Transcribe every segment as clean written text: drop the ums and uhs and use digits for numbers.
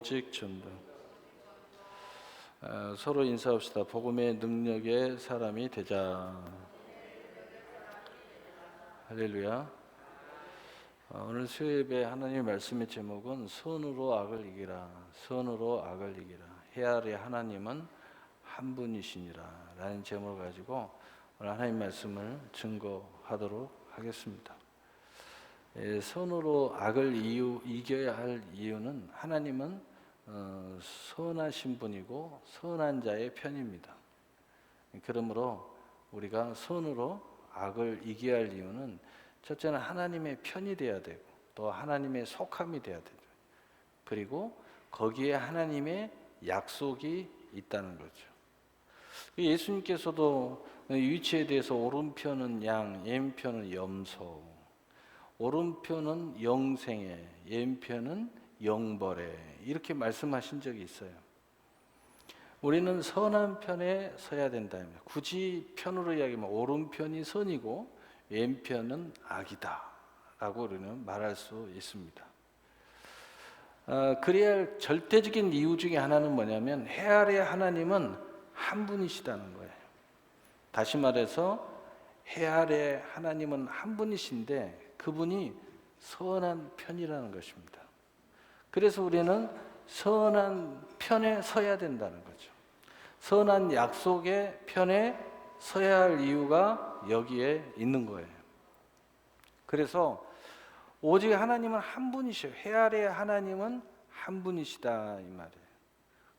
오직 전도. 서로 인사합시다. 복음의 능력의 사람이 되자. 할렐루야. 오늘 수요예배 하나님의 말씀의 제목은 선으로 악을 이기라. 선으로 악을 이기라. 해 아래 하나님은 한 분이시니라 라는 제목을 가지고 오늘 하나님 말씀을 증거하도록 하겠습니다. 선으로 악을 이겨야 할 이유는 하나님은 선하신 분이고 선한 자의 편입니다. 그러므로 우리가 선으로 악을 이겨야 할 이유는 첫째는 하나님의 편이 돼야 되고 또 하나님의 속함이 돼야 되죠. 그리고 거기에 하나님의 약속이 있다는 거죠. 예수님께서도 위치에 대해서 오른편은 양, 왼편은 염소, 오른편은 영생에, 왼편은 영벌에 이렇게 말씀하신 적이 있어요. 우리는 선한 편에 서야 된다면 굳이 편으로 이야기하면 오른편이 선이고 왼편은 악이다 라고 우리는 말할 수 있습니다. 그래야 할 절대적인 이유 중에 하나는 뭐냐면 해 아래 하나님은 한 분이시다는 거예요. 다시 말해서 해 아래 하나님은 한 분이신데 그분이 선한 편이라는 것입니다. 그래서 우리는 선한 편에 서야 된다는 거죠. 선한 약속의 편에 서야 할 이유가 여기에 있는 거예요. 그래서 오직 하나님은 한 분이셔요. 해 아래 하나님은 한 분이시다 이 말이에요.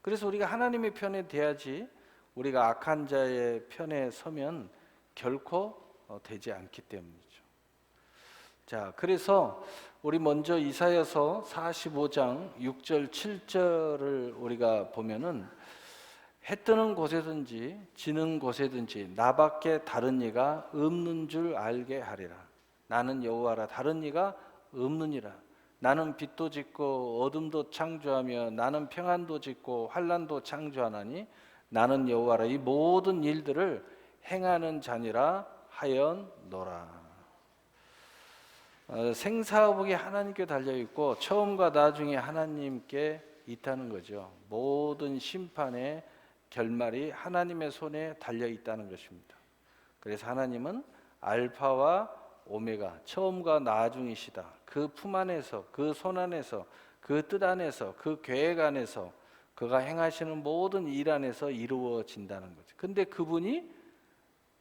그래서 우리가 하나님의 편에 대야지 우리가 악한 자의 편에 서면 결코 되지 않기 때문이죠. 자, 그래서 우리 먼저 이사야서 45장 6절 7절을 우리가 보면은 해 뜨는 곳에든지 지는 곳에든지 나밖에 다른 이가 없는 줄 알게 하리라. 나는 여호와라 다른 이가 없느니라. 나는 빛도 짓고 어둠도 창조하며 나는 평안도 짓고 환난도 창조하나니 나는 여호와라 이 모든 일들을 행하는 자니라 하였노라. 생사복이 하나님께 달려있고 처음과 나중에 하나님께 있다는 거죠. 모든 심판의 결말이 하나님의 손에 달려있다는 것입니다. 그래서 하나님은 알파와 오메가 처음과 나중이시다. 그 품 안에서 그 손 안에서 그 뜻 안에서 그 계획 안에서 그가 행하시는 모든 일 안에서 이루어진다는 거죠. 근데 그분이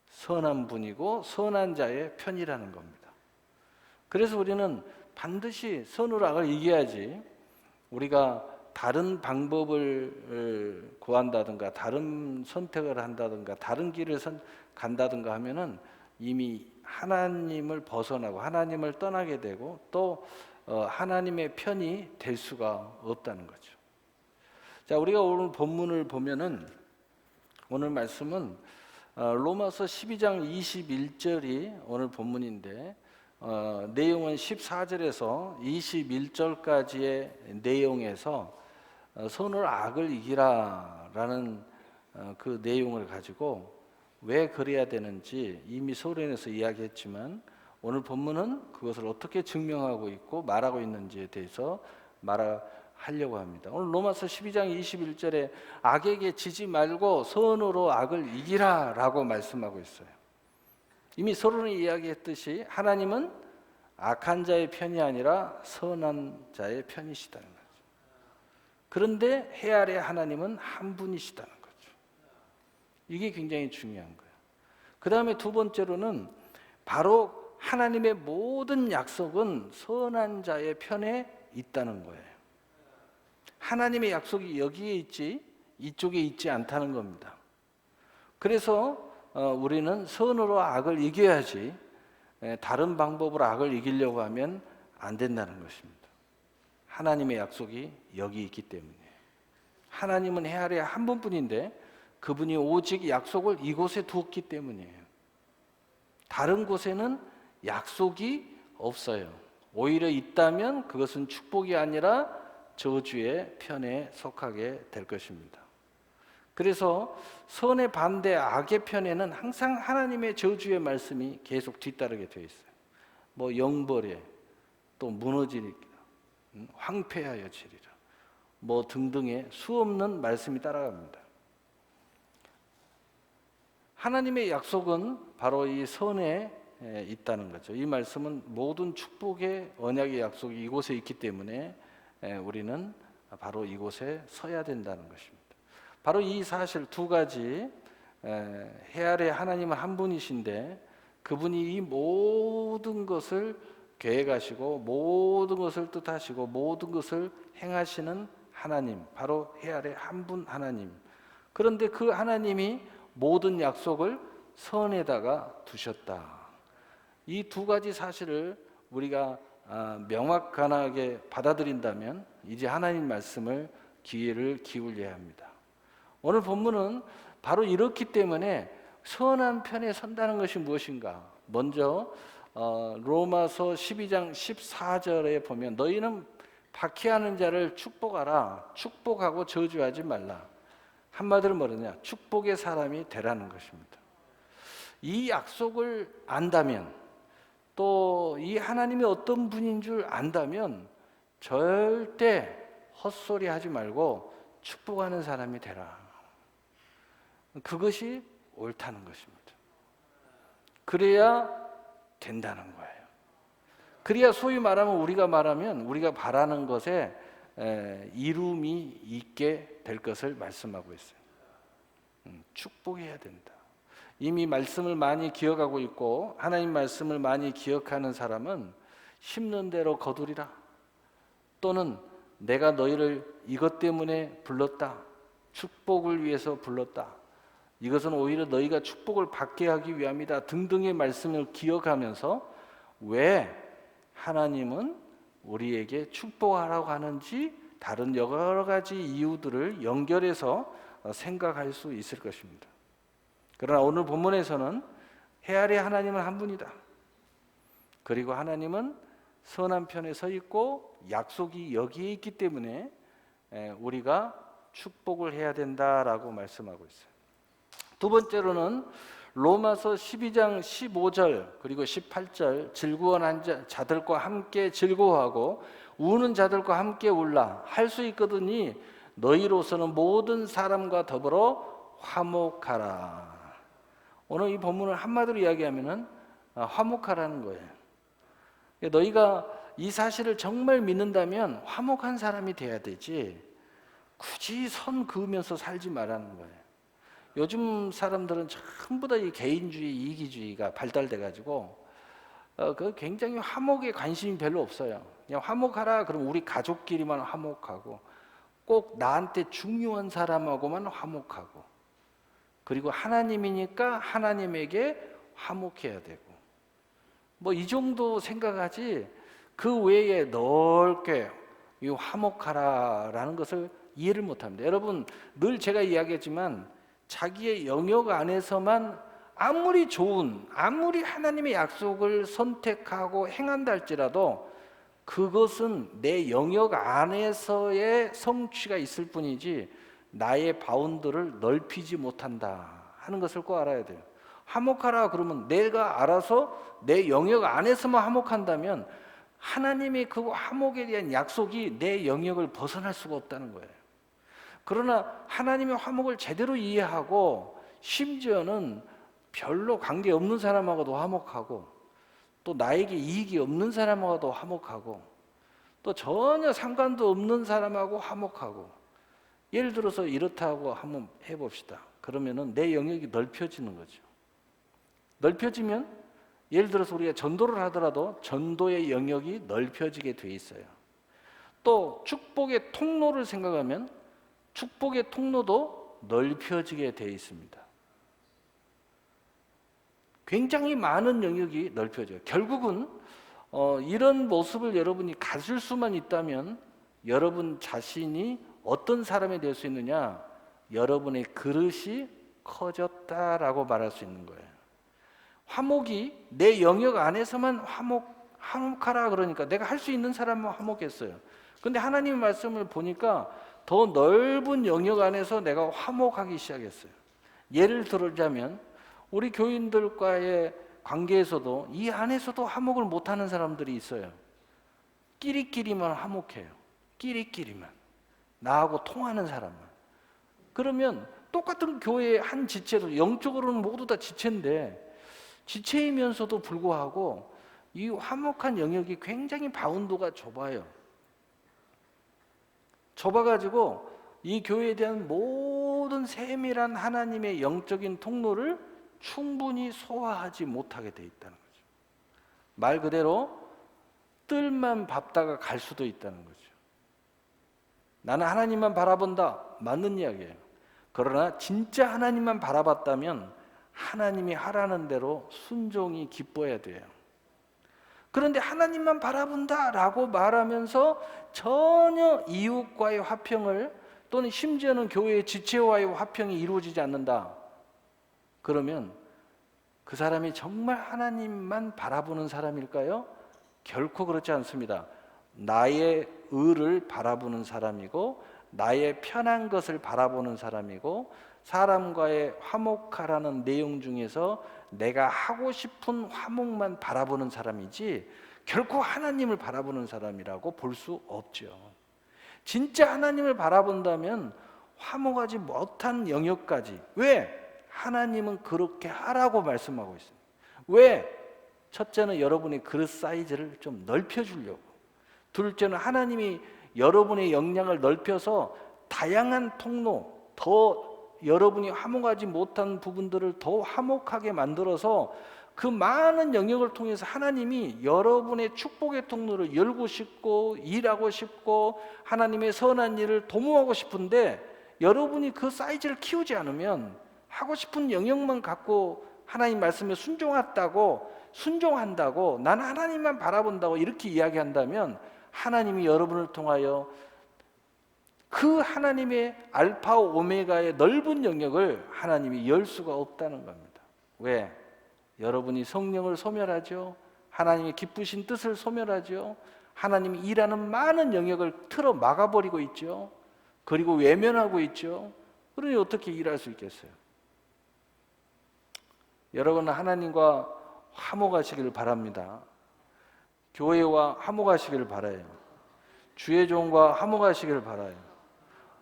선한 분이고 선한 자의 편이라는 겁니다. 그래서 우리는 반드시 선으로 악을 이겨야지 우리가 다른 방법을 구한다든가 다른 선택을 한다든가 다른 길을 간다든가 하면은 이미 하나님을 벗어나고 하나님을 떠나게 되고 또 하나님의 편이 될 수가 없다는 거죠. 자, 우리가 오늘 본문을 보면은 오늘 말씀은 로마서 12장 21절이 오늘 본문인데 내용은 14절에서 21절까지의 내용에서 선으로 악을 이기라라는 그 내용을 가지고 왜 그래야 되는지 이미 서론에서 이야기했지만 오늘 본문은 그것을 어떻게 증명하고 있고 말하고 있는지에 대해서 말하려고 합니다. 오늘 로마서 12장 21절에 악에게 지지 말고 선으로 악을 이기라라고 말씀하고 있어요. 이미 서론에 이야기했듯이 하나님은 악한 자의 편이 아니라 선한 자의 편이시다는 거죠. 그런데 해 아래 하나님은 한 분이시다는 거죠. 이게 굉장히 중요한 거예요. 그 다음에 두 번째로는 바로 하나님의 모든 약속은 선한 자의 편에 있다는 거예요. 하나님의 약속이 여기에 있지 이쪽에 있지 않다는 겁니다. 그래서 우리는 선으로 악을 이겨야지 다른 방법으로 악을 이기려고 하면 안 된다는 것입니다. 하나님의 약속이 여기 있기 때문에 하나님은 해 아래 한 분뿐인데 그분이 오직 약속을 이곳에 두었기 때문이에요. 다른 곳에는 약속이 없어요. 오히려 있다면 그것은 축복이 아니라 저주의 편에 속하게 될 것입니다. 그래서 선의 반대 악의 편에는 항상 하나님의 저주의 말씀이 계속 뒤따르게 되어 있어요. 뭐 영벌에 또 무너지리라 황폐하여지리라 뭐 등등의 수없는 말씀이 따라갑니다. 하나님의 약속은 바로 이 선에 있다는 거죠. 이 말씀은 모든 축복의 언약의 약속이 이곳에 있기 때문에 우리는 바로 이곳에 서야 된다는 것입니다. 바로 이 사실 두 가지, 해 아래 하나님은 한 분이신데 그분이 이 모든 것을 계획하시고 모든 것을 뜻하시고 모든 것을 행하시는 하나님, 바로 해 아래 한 분 하나님. 그런데 그 하나님이 모든 약속을 선에다가 두셨다. 이 두 가지 사실을 우리가 명확하게 받아들인다면 이제 하나님 말씀을 귀를 기울여야 합니다. 오늘 본문은 바로 이렇기 때문에 선한 편에 선다는 것이 무엇인가? 먼저 로마서 12장 14절에 보면 너희는 박해하는 자를 축복하라. 축복하고 저주하지 말라. 한마디로 뭐냐? 축복의 사람이 되라는 것입니다. 이 약속을 안다면 또 이 하나님이 어떤 분인 줄 안다면 절대 헛소리 하지 말고 축복하는 사람이 되라. 그것이 옳다는 것입니다. 그래야 된다는 거예요. 그래야 소위 말하면 우리가 바라는 것에 이룸이 있게 될 것을 말씀하고 있어요. 축복해야 된다. 이미 말씀을 많이 기억하고 있고 하나님 말씀을 많이 기억하는 사람은 심는 대로 거두리라. 또는 내가 너희를 이것 때문에 불렀다. 축복을 위해서 불렀다. 이것은 오히려 너희가 축복을 받게 하기 위함이다. 등등의 말씀을 기억하면서 왜 하나님은 우리에게 축복하라고 하는지 다른 여러 가지 이유들을 연결해서 생각할 수 있을 것입니다. 그러나 오늘 본문에서는 해 아래 하나님은 한 분이다. 그리고 하나님은 선한 편에 서 있고 약속이 여기에 있기 때문에 우리가 축복을 해야 된다라고 말씀하고 있어요. 두 번째로는 로마서 12장 15절 그리고 18절 즐거워하는 자들과 함께 즐거워하고 우는 자들과 함께 울라 할 수 있거든이 너희로서는 모든 사람과 더불어 화목하라. 오늘 이 본문을 한마디로 이야기하면은 화목하라는 거예요. 너희가 이 사실을 정말 믿는다면 화목한 사람이 돼야 되지 굳이 선 그으면서 살지 말라는 거예요. 요즘 사람들은 전부 다 이 개인주의, 이기주의가 발달돼 가지고 그 굉장히 화목에 관심이 별로 없어요. 그냥 화목하라 그럼 우리 가족끼리만 화목하고 꼭 나한테 중요한 사람하고만 화목하고 그리고 하나님이니까 하나님에게 화목해야 되고 뭐 이 정도 생각하지 그 외에 넓게 이 화목하라라는 것을 이해를 못합니다. 여러분 늘 제가 이야기했지만 자기의 영역 안에서만 아무리 좋은 아무리 하나님의 약속을 선택하고 행한다 할지라도 그것은 내 영역 안에서의 성취가 있을 뿐이지 나의 바운드를 넓히지 못한다 하는 것을 꼭 알아야 돼요. 화목하라 그러면 내가 알아서 내 영역 안에서만 화목한다면 하나님의 그 화목에 대한 약속이 내 영역을 벗어날 수가 없다는 거예요. 그러나 하나님의 화목을 제대로 이해하고 심지어는 별로 관계없는 사람하고도 화목하고 또 나에게 이익이 없는 사람하고도 화목하고 또 전혀 상관도 없는 사람하고 화목하고 예를 들어서 이렇다고 한번 해봅시다. 그러면은 내 영역이 넓혀지는 거죠. 넓혀지면 예를 들어서 우리가 전도를 하더라도 전도의 영역이 넓혀지게 돼 있어요. 또 축복의 통로를 생각하면 축복의 통로도 넓혀지게 돼 있습니다. 굉장히 많은 영역이 넓혀져요. 결국은 이런 모습을 여러분이 가질 수만 있다면 여러분 자신이 어떤 사람이 될 수 있느냐? 여러분의 그릇이 커졌다라고 말할 수 있는 거예요. 화목이 내 영역 안에서만 화목하라 그러니까 내가 할 수 있는 사람만 화목했어요. 근데 하나님의 말씀을 보니까 더 넓은 영역 안에서 내가 화목하기 시작했어요. 예를 들자면 우리 교인들과의 관계에서도 이 안에서도 화목을 못하는 사람들이 있어요. 끼리끼리만 화목해요. 끼리끼리만. 나하고 통하는 사람만. 그러면 똑같은 교회의 한 지체도 영적으로는 모두 다 지체인데 지체이면서도 불구하고 이 화목한 영역이 굉장히 바운드가 좁아요. 좁아가지고 이 교회에 대한 모든 세밀한 하나님의 영적인 통로를 충분히 소화하지 못하게 돼 있다는 거죠. 말 그대로 뜰만 밟다가 갈 수도 있다는 거죠. 나는 하나님만 바라본다. 맞는 이야기예요. 그러나 진짜 하나님만 바라봤다면 하나님이 하라는 대로 순종이 기뻐야 돼요. 그런데 하나님만 바라본다라고 말하면서 전혀 이웃과의 화평을 또는 심지어는 교회의 지체와의 화평이 이루어지지 않는다. 그러면 그 사람이 정말 하나님만 바라보는 사람일까요? 결코 그렇지 않습니다. 나의 의를 바라보는 사람이고 나의 편한 것을 바라보는 사람이고 사람과의 화목하라는 내용 중에서 내가 하고 싶은 화목만 바라보는 사람이지 결코 하나님을 바라보는 사람이라고 볼 수 없죠. 진짜 하나님을 바라본다면 화목하지 못한 영역까지, 왜? 하나님은 그렇게 하라고 말씀하고 있습니다. 왜? 첫째는 여러분의 그릇 사이즈를 좀 넓혀주려고, 둘째는 하나님이 여러분의 역량을 넓혀서 다양한 통로, 더 여러분이 화목하지 못한 부분들을 더 화목하게 만들어서 그 많은 영역을 통해서 하나님이 여러분의 축복의 통로를 열고 싶고 일하고 싶고 하나님의 선한 일을 도모하고 싶은데 여러분이 그 사이즈를 키우지 않으면 하고 싶은 영역만 갖고 하나님 말씀에 순종한다고 나는 하나님만 바라본다고 이렇게 이야기한다면 하나님이 여러분을 통하여 그 하나님의 알파 오메가의 넓은 영역을 하나님이 열 수가 없다는 겁니다. 왜? 여러분이 성령을 소멸하죠. 하나님의 기쁘신 뜻을 소멸하죠. 하나님이 일하는 많은 영역을 틀어 막아버리고 있죠. 그리고 외면하고 있죠. 그러니 어떻게 일할 수 있겠어요? 여러분은 하나님과 화목하시기를 바랍니다. 교회와 화목하시기를 바라요. 주의 종과 화목하시기를 바라요.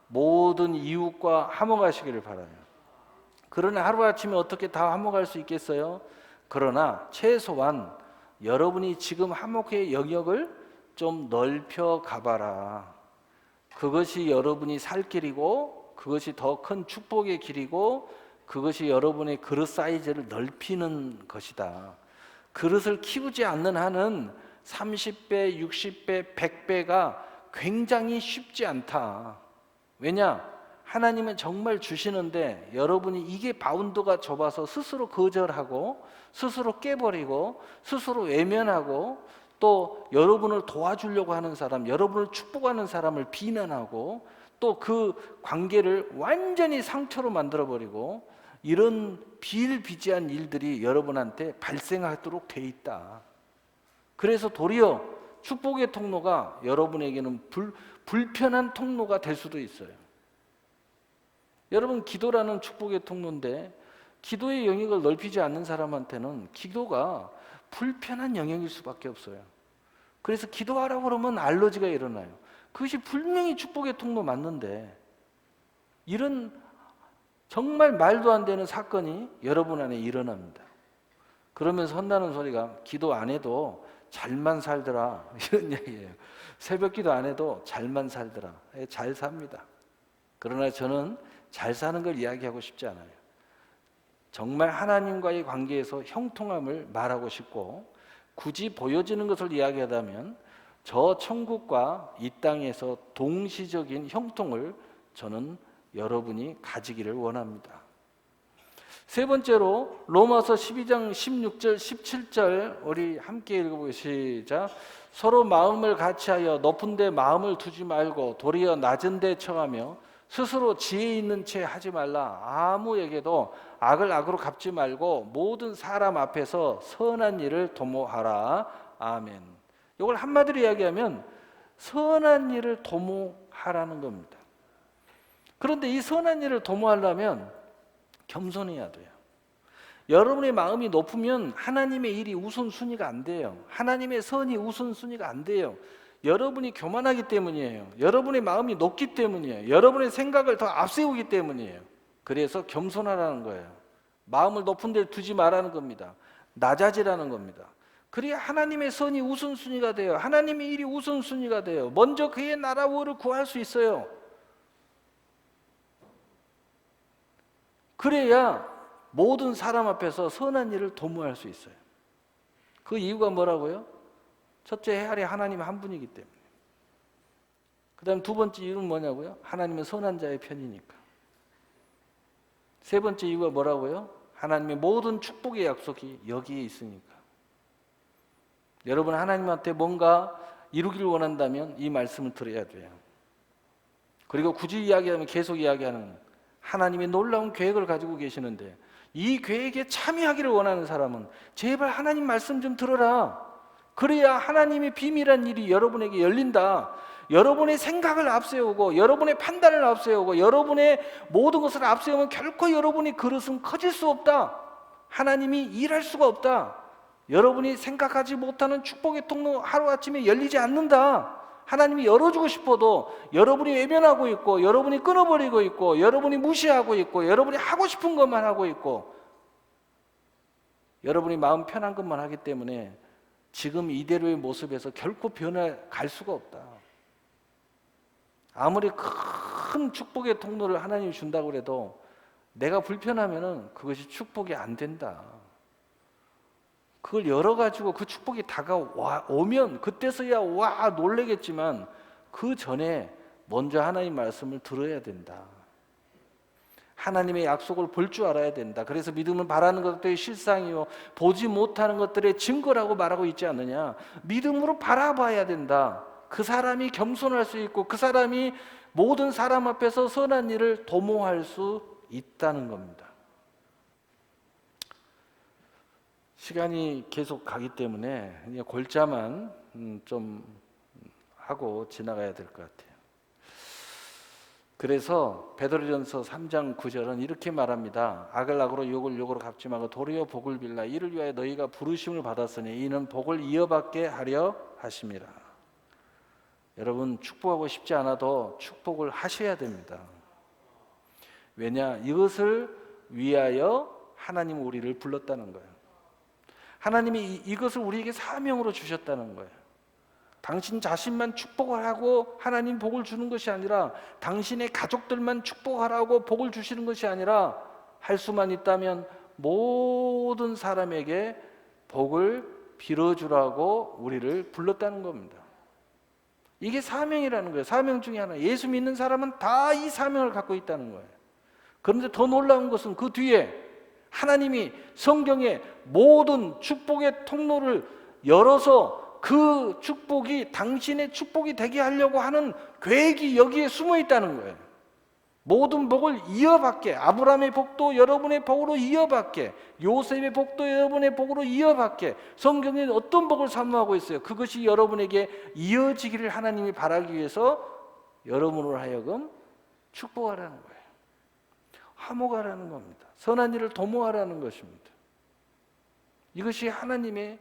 모든 이웃과 화목하시기를 바라요. 그러나 하루아침에 어떻게 다 화목할 수 있겠어요? 그러나 최소한 여러분이 지금 화목의 영역을 좀 넓혀 가봐라. 그것이 여러분이 살 길이고 그것이 더 큰 축복의 길이고 그것이 여러분의 그릇 사이즈를 넓히는 것이다. 그릇을 키우지 않는 한은 30배, 60배, 100배가 굉장히 쉽지 않다. 왜냐? 하나님은 정말 주시는데 여러분이 이게 바운드가 좁아서 스스로 거절하고 스스로 깨버리고 스스로 외면하고 또 여러분을 도와주려고 하는 사람, 여러분을 축복하는 사람을 비난하고 또 그 관계를 완전히 상처로 만들어버리고 이런 비일비재한 일들이 여러분한테 발생하도록 돼 있다. 그래서 도리어 축복의 통로가 여러분에게는 불편한 통로가 될 수도 있어요. 여러분, 기도라는 축복의 통로인데 기도의 영역을 넓히지 않는 사람한테는 기도가 불편한 영역일 수밖에 없어요. 그래서 기도하라고 그러면 알러지가 일어나요. 그것이 분명히 축복의 통로 맞는데 이런 정말 말도 안 되는 사건이 여러분 안에 일어납니다. 그러면서 혼나는 소리가 기도 안 해도 잘만 살더라 이런 얘기예요. 새벽 기도 안 해도 잘만 살더라. 잘 삽니다. 그러나 저는 잘 사는 걸 이야기하고 싶지 않아요. 정말 하나님과의 관계에서 형통함을 말하고 싶고 굳이 보여지는 것을 이야기하다면 저 천국과 이 땅에서 동시적인 형통을 저는 여러분이 가지기를 원합니다. 세 번째로 로마서 12장 16절 17절 우리 함께 읽어보시자. 서로 마음을 같이하여 높은 데 마음을 두지 말고 도리어 낮은 데 처하며 스스로 지혜 있는 채 하지 말라. 아무에게도 악을 악으로 갚지 말고 모든 사람 앞에서 선한 일을 도모하라. 아멘. 이걸 한마디로 이야기하면 선한 일을 도모하라는 겁니다. 그런데 이 선한 일을 도모하려면 겸손해야 돼요. 여러분의 마음이 높으면 하나님의 일이 우선순위가 안 돼요. 하나님의 선이 우선순위가 안 돼요. 여러분이 교만하기 때문이에요. 여러분의 마음이 높기 때문이에요. 여러분의 생각을 더 앞세우기 때문이에요. 그래서 겸손하라는 거예요. 마음을 높은 데 두지 말라는 겁니다. 낮아지라는 겁니다. 그래야 하나님의 선이 우선순위가 돼요. 하나님의 일이 우선순위가 돼요. 먼저 그의 나라를 구할 수 있어요. 그래야 모든 사람 앞에서 선한 일을 도모할 수 있어요. 그 이유가 뭐라고요? 첫째, 헤아리 하나님 한 분이기 때문에. 그 다음 두 번째 이유는 뭐냐고요? 하나님은 선한 자의 편이니까. 세 번째 이유가 뭐라고요? 하나님의 모든 축복의 약속이 여기에 있으니까. 여러분, 하나님한테 뭔가 이루기를 원한다면 이 말씀을 들어야 돼요. 그리고 굳이 이야기하면 계속 이야기하는 하나님의 놀라운 계획을 가지고 계시는데, 이 계획에 참여하기를 원하는 사람은 제발 하나님 말씀 좀 들어라. 그래야 하나님의 비밀한 일이 여러분에게 열린다. 여러분의 생각을 앞세우고 여러분의 판단을 앞세우고 여러분의 모든 것을 앞세우면 결코 여러분의 그릇은 커질 수 없다. 하나님이 일할 수가 없다. 여러분이 생각하지 못하는 축복의 통로 하루아침에 열리지 않는다. 하나님이 열어주고 싶어도 여러분이 외면하고 있고 여러분이 끊어버리고 있고 여러분이 무시하고 있고 여러분이 하고 싶은 것만 하고 있고 여러분이 마음 편한 것만 하기 때문에 지금 이대로의 모습에서 결코 변화갈 수가 없다. 아무리 큰 축복의 통로를 하나님이 준다고 해도 내가 불편하면 그것이 축복이 안 된다. 그걸 열어가지고 그 축복이 다가오면 그때서야 와 놀래겠지만 그 전에 먼저 하나님 말씀을 들어야 된다. 하나님의 약속을 볼 줄 알아야 된다. 그래서 믿음은 바라는 것들의 실상이요 보지 못하는 것들의 증거라고 말하고 있지 않느냐. 믿음으로 바라봐야 된다. 그 사람이 겸손할 수 있고 그 사람이 모든 사람 앞에서 선한 일을 도모할 수 있다는 겁니다. 시간이 계속 가기 때문에 그냥 골자만 좀 하고 지나가야 될 것 같아요. 그래서 베드로전서 3장 9절은 이렇게 말합니다. 악을 악으로 욕을 욕으로 갚지 말고 도리어 복을 빌라. 이를 위하여 너희가 부르심을 받았으니 이는 복을 이어받게 하려 하심이라. 여러분, 축복하고 싶지 않아도 축복을 하셔야 됩니다. 왜냐? 이것을 위하여 하나님은 우리를 불렀다는 거예요. 하나님이 이것을 우리에게 사명으로 주셨다는 거예요. 당신 자신만 축복을 하고 하나님 복을 주는 것이 아니라 당신의 가족들만 축복하라고 복을 주시는 것이 아니라 할 수만 있다면 모든 사람에게 복을 빌어주라고 우리를 불렀다는 겁니다. 이게 사명이라는 거예요. 사명 중에 하나. 예수 믿는 사람은 다 이 사명을 갖고 있다는 거예요. 그런데 더 놀라운 것은 그 뒤에 하나님이 성경에 모든 축복의 통로를 열어서 그 축복이 당신의 축복이 되게 하려고 하는 계획이 여기에 숨어 있다는 거예요. 모든 복을 이어받게, 아브라함의 복도 여러분의 복으로 이어받게, 요셉의 복도 여러분의 복으로 이어받게. 성경에 어떤 복을 사모하고 있어요? 그것이 여러분에게 이어지기를 하나님이 바라기 위해서 여러분으로 하여금 축복하라는 거예요. 화목하라는 겁니다. 선한 일을 도모하라는 것입니다. 이것이 하나님의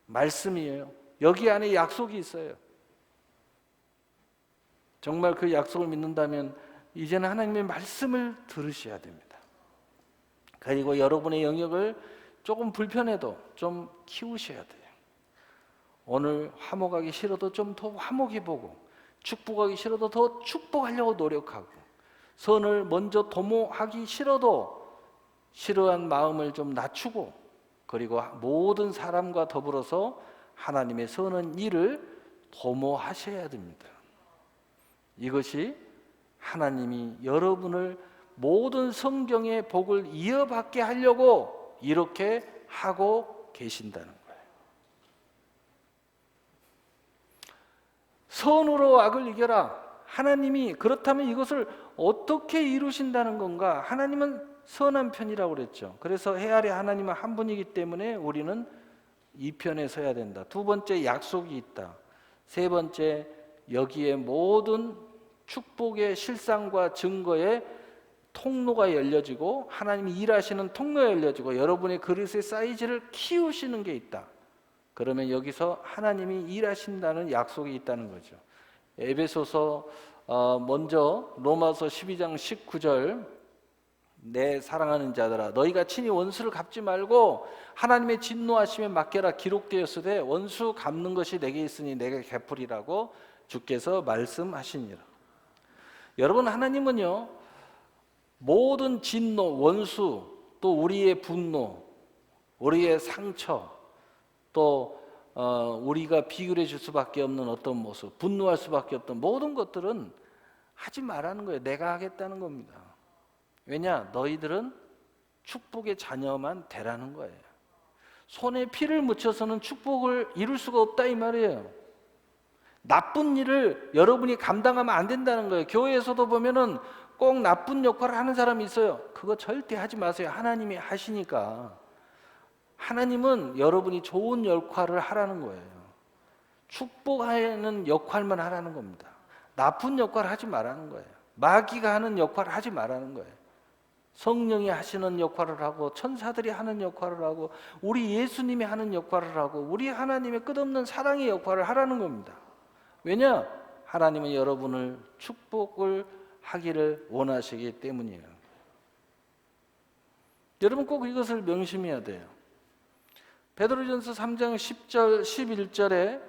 말씀이에요. 여기 안에 약속이 있어요. 정말 그 약속을 믿는다면 이제는 하나님의 말씀을 들으셔야 됩니다. 그리고 여러분의 영역을 조금 불편해도 좀 키우셔야 돼요. 오늘 화목하기 싫어도 좀 더 화목해보고 축복하기 싫어도 더 축복하려고 노력하고 선을 먼저 도모하기 싫어도 싫어한 마음을 좀 낮추고 그리고 모든 사람과 더불어서 하나님의 선한 일을 도모하셔야 됩니다. 이것이 하나님이 여러분을 모든 성경의 복을 이어받게 하려고 이렇게 하고 계신다는 거예요. 선으로 악을 이겨라. 하나님이 그렇다면 이것을 어떻게 이루신다는 건가? 하나님은 선한 편이라고 그랬죠. 그래서 헤아리 하나님은 한 분이기 때문에 우리는 이 편에 서야 된다. 두 번째, 약속이 있다. 세 번째, 여기에 모든 축복의 실상과 증거의 통로가 열려지고 하나님이 일하시는 통로가 열려지고 여러분의 그릇의 사이즈를 키우시는 게 있다. 그러면 여기서 하나님이 일하신다는 약속이 있다는 거죠. 에베소서 먼저 로마서 12장 19절, 내 사랑하는 자들아 너희가 친히 원수를 갚지 말고 하나님의 진노하심에 맡겨라. 기록되었으되 원수 갚는 것이 내게 있으니 내게 갚으리라고 주께서 말씀하시니라. 여러분, 하나님은요 모든 진노, 원수, 또 우리의 분노, 우리의 상처, 또 우리가 비굴해 줄 수밖에 없는 어떤 모습, 분노할 수밖에 없던 모든 것들은 하지 말라는 거예요. 내가 하겠다는 겁니다. 왜냐? 너희들은 축복의 자녀만 되라는 거예요. 손에 피를 묻혀서는 축복을 이룰 수가 없다 이 말이에요. 나쁜 일을 여러분이 감당하면 안 된다는 거예요. 교회에서도 보면은 꼭 나쁜 역할을 하는 사람이 있어요. 그거 절대 하지 마세요. 하나님이 하시니까. 하나님은 여러분이 좋은 역할을 하라는 거예요. 축복하는 역할만 하라는 겁니다. 나쁜 역할을 하지 말라는 거예요. 마귀가 하는 역할을 하지 말라는 거예요. 성령이 하시는 역할을 하고 천사들이 하는 역할을 하고 우리 예수님이 하는 역할을 하고 우리 하나님의 끝없는 사랑의 역할을 하라는 겁니다. 왜냐? 하나님은 여러분을 축복을 하기를 원하시기 때문이에요. 여러분 꼭 이것을 명심해야 돼요. 베드로전서 3장 10절 11절에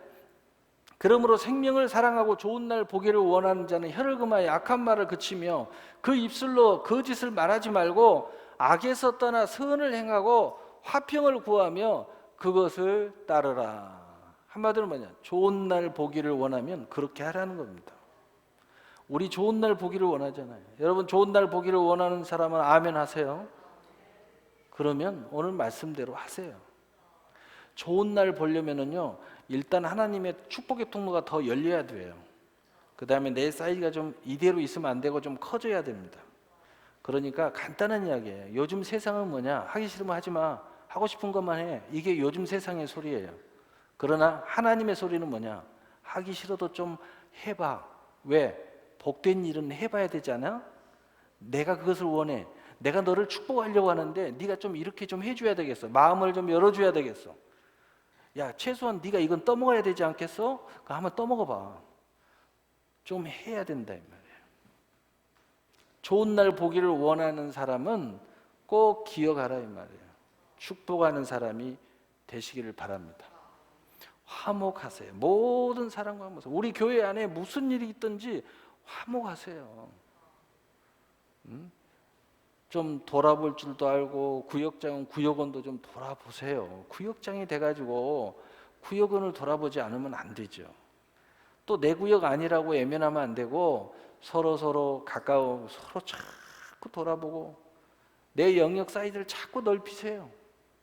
그러므로 생명을 사랑하고 좋은 날 보기를 원하는 자는 혀를 금하여 악한 말을 그치며 그 입술로 거짓을 말하지 말고 악에서 떠나 선을 행하고 화평을 구하며 그것을 따르라. 한마디로 뭐냐? 좋은 날 보기를 원하면 그렇게 하라는 겁니다. 우리 좋은 날 보기를 원하잖아요. 여러분 좋은 날 보기를 원하는 사람은 아멘 하세요. 그러면 오늘 말씀대로 하세요. 좋은 날 보려면은요 일단 하나님의 축복의 통로가 더 열려야 돼요. 그 다음에 내 사이즈가 좀 이대로 있으면 안 되고 좀 커져야 됩니다. 그러니까 간단한 이야기예요. 요즘 세상은 뭐냐? 하기 싫으면 하지 마. 하고 싶은 것만 해. 이게 요즘 세상의 소리예요. 그러나 하나님의 소리는 뭐냐? 하기 싫어도 좀 해봐. 왜? 복된 일은 해봐야 되잖아. 내가 그것을 원해. 내가 너를 축복하려고 하는데 네가 좀 이렇게 좀 해줘야 되겠어. 마음을 좀 열어줘야 되겠어. 야, 최소한 네가 이건 떠먹어야 되지 않겠어? 그거 한번 떠먹어봐. 좀 해야 된다 이 말이에요. 좋은 날 보기를 원하는 사람은 꼭 기억하라 이 말이에요. 축복하는 사람이 되시기를 바랍니다. 화목하세요. 모든 사람과 화목하세요. 우리 교회 안에 무슨 일이 있든지 화목하세요. 좀 돌아볼 줄도 알고 구역장은 구역원도 좀 돌아보세요. 구역장이 돼가지고 구역원을 돌아보지 않으면 안 되죠. 또 내 구역 아니라고 애면하면 안 되고 서로 가까워 서로 자꾸 돌아보고 내 영역 사이즈를 자꾸 넓히세요.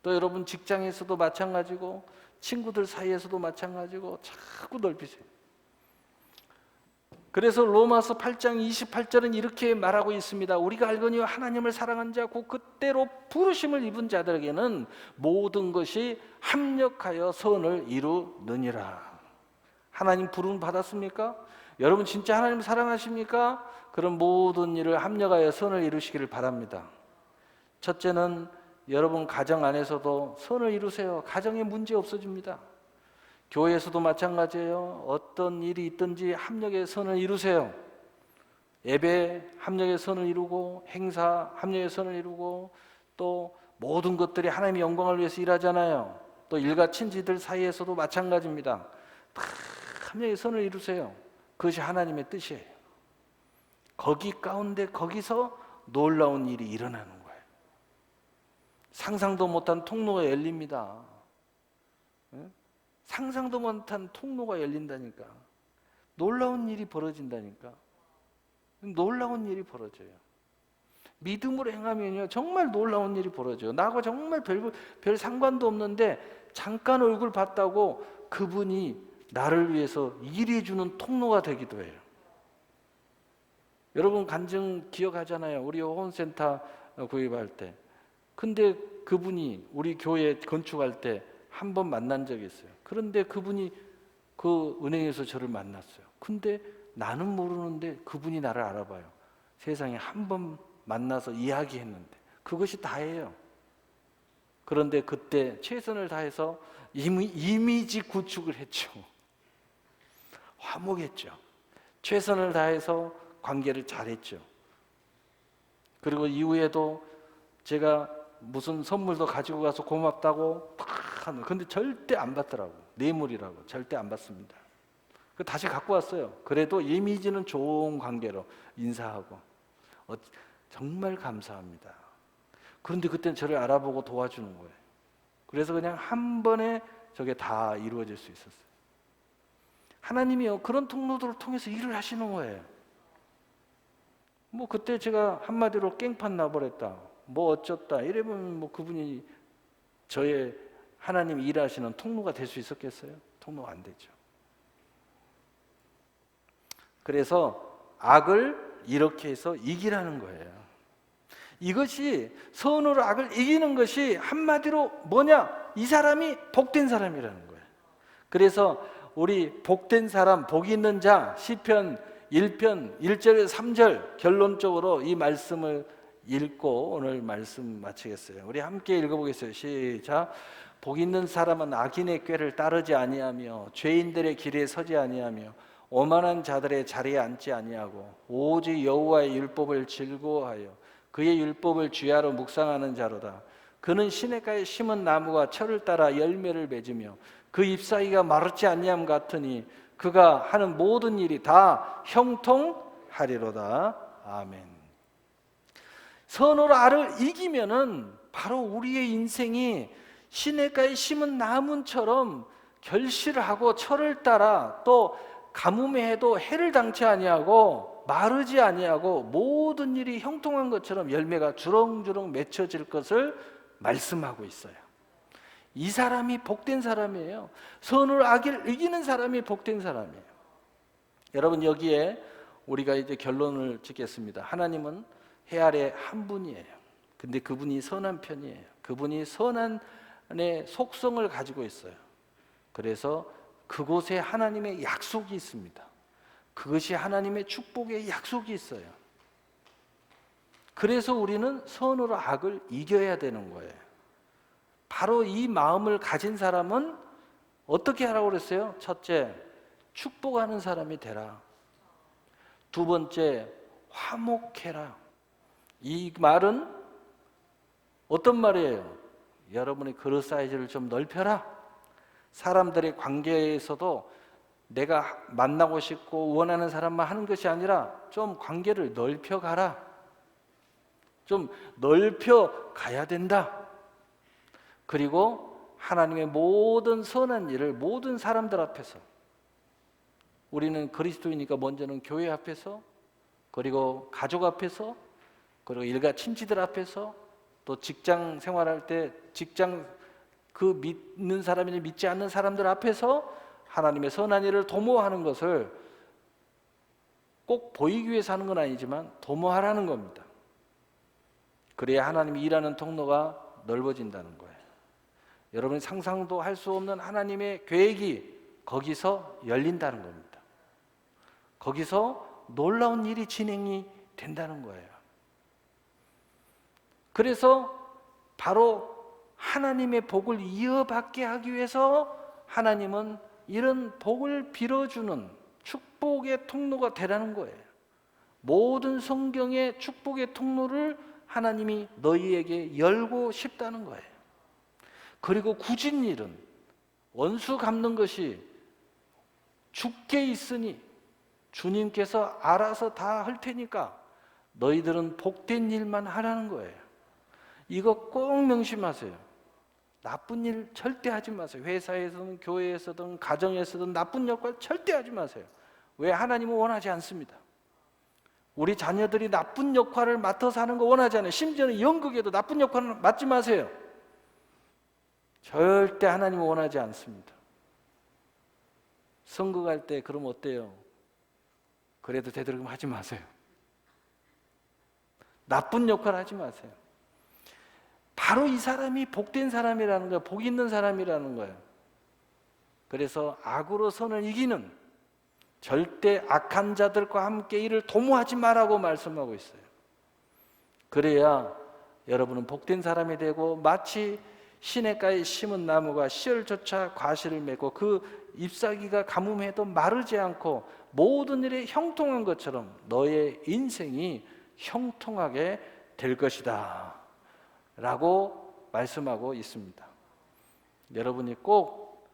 또 여러분 직장에서도 마찬가지고 친구들 사이에서도 마찬가지고 자꾸 넓히세요. 그래서 로마서 8장 28절은 이렇게 말하고 있습니다. 우리가 알거니와 하나님을 사랑한 자 곧 그때로 부르심을 입은 자들에게는 모든 것이 합력하여 선을 이루느니라. 하나님 부름 받았습니까? 여러분 진짜 하나님 사랑하십니까? 그럼 모든 일을 합력하여 선을 이루시기를 바랍니다. 첫째는 여러분 가정 안에서도 선을 이루세요. 가정에 문제 없어집니다. 교회에서도 마찬가지예요. 어떤 일이 있든지 합력의 선을 이루세요. 예배 합력의 선을 이루고 행사 합력의 선을 이루고 또 모든 것들이 하나님의 영광을 위해서 일하잖아요. 또 일가 친지들 사이에서도 마찬가지입니다. 다 합력의 선을 이루세요. 그것이 하나님의 뜻이에요. 거기 가운데 거기서 놀라운 일이 일어나는 거예요. 상상도 못한 통로가 열립니다. 상상도 못한 통로가 열린다니까. 놀라운 일이 벌어진다니까. 놀라운 일이 벌어져요. 믿음으로 행하면요 정말 놀라운 일이 벌어져요. 나하고 정말 별 상관도 없는데 잠깐 얼굴 봤다고 그분이 나를 위해서 일해 주는 통로가 되기도 해요. 여러분 간증 기억하잖아요. 우리 호원센터 구입할 때. 근데 그분이 우리 교회 건축할 때 한 번 만난 적이 있어요. 그런데 그분이 그 은행에서 저를 만났어요. 근데 나는 모르는데 그분이 나를 알아봐요. 세상에 한 번 만나서 이야기했는데 그것이 다예요. 그런데 그때 최선을 다해서 이미지 구축을 했죠. 화목했죠. 최선을 다해서 관계를 잘했죠. 그리고 이후에도 제가 무슨 선물도 가지고 가서 고맙다고 막 하는, 근데 절대 안 받더라고. 뇌물이라고 절대 안 받습니다. 그 다시 갖고 왔어요. 그래도 이미지는 좋은 관계로 인사하고 정말 감사합니다. 그런데 그때는 저를 알아보고 도와주는 거예요. 그래서 그냥 한 번에 저게 다 이루어질 수 있었어요. 하나님이요, 그런 통로들을 통해서 일을 하시는 거예요. 뭐 그때 제가 한마디로 깽판 나버렸다, 뭐 어쩌다 이러면 뭐 그분이 저의 하나님 일하시는 통로가 될 수 있었겠어요? 통로가 안 되죠. 그래서 악을 이렇게 해서 이기라는 거예요. 이것이 선으로 악을 이기는 것이 한마디로 뭐냐? 이 사람이 복된 사람이라는 거예요. 그래서 우리 복된 사람, 복 있는 자, 시편 1편 1절에서 3절 결론적으로 이 말씀을 읽고 오늘 말씀 마치겠어요. 우리 함께 읽어보겠어요. 시작. 복 있는 사람은 악인의 꾀를 따르지 아니하며 죄인들의 길에 서지 아니하며 오만한 자들의 자리에 앉지 아니하고 오직 여호와의 율법을 즐거워하여 그의 율법을 주야로 묵상하는 자로다. 그는 시냇가에 심은 나무가 철을 따라 열매를 맺으며 그 잎사귀가 마르지 아니함 같으니 그가 하는 모든 일이 다 형통하리로다. 아멘. 선으로 악을 이기면은 바로 우리의 인생이 시냇가에 심은 나무처럼 결실을 하고 철을 따라 또 가뭄에 해도 해를 당치 아니하고 마르지 아니하고 모든 일이 형통한 것처럼 열매가 주렁주렁 맺혀질 것을 말씀하고 있어요. 이 사람이 복된 사람이에요. 선을 악을 이기는 사람이 복된 사람이에요. 여러분, 여기에 우리가 이제 결론을 짓겠습니다. 하나님은 해 아래 한 분이에요. 근데 그분이 선한 편이에요. 그분이 선한의 속성을 가지고 있어요. 그래서 그곳에 하나님의 약속이 있습니다. 그것이 하나님의 축복의 약속이 있어요. 그래서 우리는 선으로 악을 이겨야 되는 거예요. 바로 이 마음을 가진 사람은 어떻게 하라고 그랬어요? 첫째, 축복하는 사람이 되라. 두 번째, 화목해라. 이 말은 어떤 말이에요? 여러분의 그릇 사이즈를 좀 넓혀라. 사람들의 관계에서도 내가 만나고 싶고 원하는 사람만 하는 것이 아니라 좀 관계를 넓혀가라. 좀 넓혀 가야 된다. 그리고 하나님의 모든 선한 일을 모든 사람들 앞에서, 우리는 그리스도이니까 먼저는 교회 앞에서, 그리고 가족 앞에서, 그리고 일가 친지들 앞에서, 또 직장 생활할 때 직장 그 믿는 사람이나 믿지 않는 사람들 앞에서 하나님의 선한 일을 도모하는 것을 꼭 보이기 위해서 하는 건 아니지만 도모하라는 겁니다. 그래야 하나님이 일하는 통로가 넓어진다는 거예요. 여러분이 상상도 할 수 없는 하나님의 계획이 거기서 열린다는 겁니다. 거기서 놀라운 일이 진행이 된다는 거예요. 그래서 바로 하나님의 복을 이어받게 하기 위해서 하나님은 이런 복을 빌어주는 축복의 통로가 되라는 거예요. 모든 성경의 축복의 통로를 하나님이 너희에게 열고 싶다는 거예요. 그리고 굳은 일은 원수 갚는 것이 죽게 있으니 주님께서 알아서 다 할 테니까 너희들은 복된 일만 하라는 거예요. 이거 꼭 명심하세요. 나쁜 일 절대 하지 마세요. 회사에서든 교회에서든 가정에서든 나쁜 역할 절대 하지 마세요. 왜? 하나님은 원하지 않습니다. 우리 자녀들이 나쁜 역할을 맡아서 하는 거 원하지 않아요. 심지어는 연극에도 나쁜 역할을 맡지 마세요. 절대 하나님은 원하지 않습니다. 선거 갈 때 그럼 어때요? 그래도 되도록이면 하지 마세요. 나쁜 역할 하지 마세요. 바로 이 사람이 복된 사람이라는 거예요. 복 있는 사람이라는 거예요. 그래서 악으로 선을 이기는, 절대 악한 자들과 함께 일을 도모하지 말라고 말씀하고 있어요. 그래야 여러분은 복된 사람이 되고 마치 시냇가에 심은 나무가 씨열조차 과실을 맺고 그 잎사귀가 가뭄해도 마르지 않고 모든 일에 형통한 것처럼 너의 인생이 형통하게 될 것이다 라고 말씀하고 있습니다. 여러분이 꼭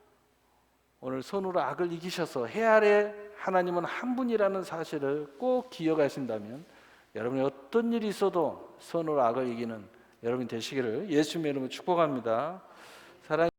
오늘 손으로 악을 이기셔서 해 아래 하나님은 한 분이라는 사실을 꼭 기억하신다면 여러분이 어떤 일이 있어도 손으로 악을 이기는 여러분이 되시기를 예수님의 이름으로 축복합니다. 사랑하는